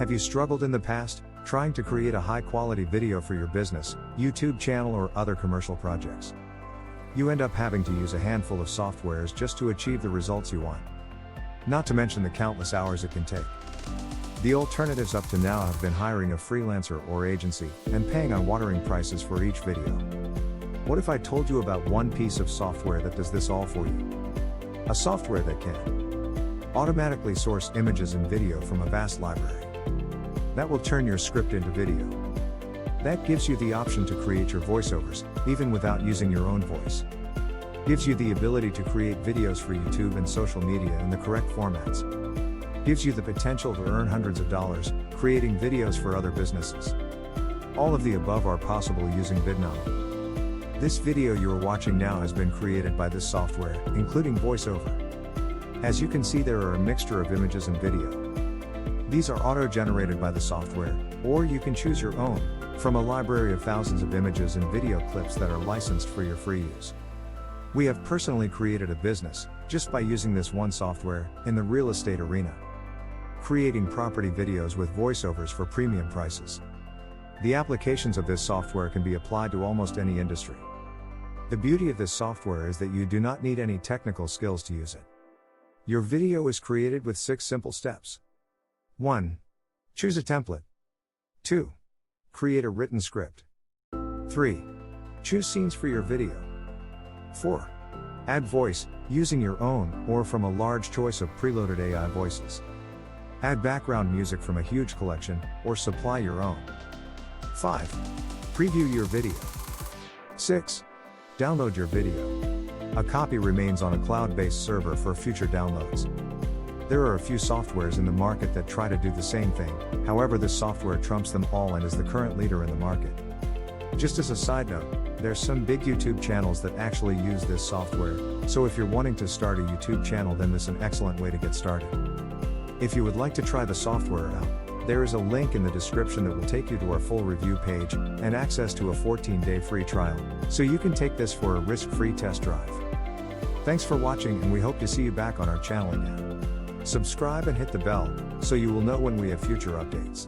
Have you struggled in the past, trying to create a high-quality video for your business, YouTube channel or other commercial projects? You end up having to use a handful of softwares just to achieve the results you want. Not to mention the countless hours it can take. The alternatives up to now have been hiring a freelancer or agency, and paying eye-watering prices for each video. What if I told you about one piece of software that does this all for you? A software that can automatically source images and video from a vast library. That will turn your script into video. That gives you the option to create your voiceovers, even without using your own voice. Gives you the ability to create videos for YouTube and social media in the correct formats. Gives you the potential to earn hundreds of dollars, creating videos for other businesses. All of the above are possible using Vidnami. This video you are watching now has been created by this software, including voiceover. As you can see, there are a mixture of images and video. These are auto-generated by the software, or you can choose your own, from a library of thousands of images and video clips that are licensed for your free use. We have personally created a business, just by using this one software, in the real estate arena. Creating property videos with voiceovers for premium prices. The applications of this software can be applied to almost any industry. The beauty of this software is that you do not need any technical skills to use it. Your video is created with 6 simple steps. 1. Choose a template. 2. Create a written script. 3. Choose scenes for your video. 4. Add voice, using your own, or from a large choice of preloaded AI voices. Add background music from a huge collection, or supply your own. 5. Preview your video. 6. Download your video. A copy remains on a cloud-based server for future downloads. There are a few softwares in the market that try to do the same thing, however this software trumps them all and is the current leader in the market. Just as a side note, there's some big YouTube channels that actually use this software, so if you're wanting to start a YouTube channel, then this is an excellent way to get started. If you would like to try the software out, there is a link in the description that will take you to our full review page, and access to a 14-day free trial, so you can take this for a risk-free test drive. Thanks for watching, and we hope to see you back on our channel again. Subscribe and hit the bell, so you will know when we have future updates.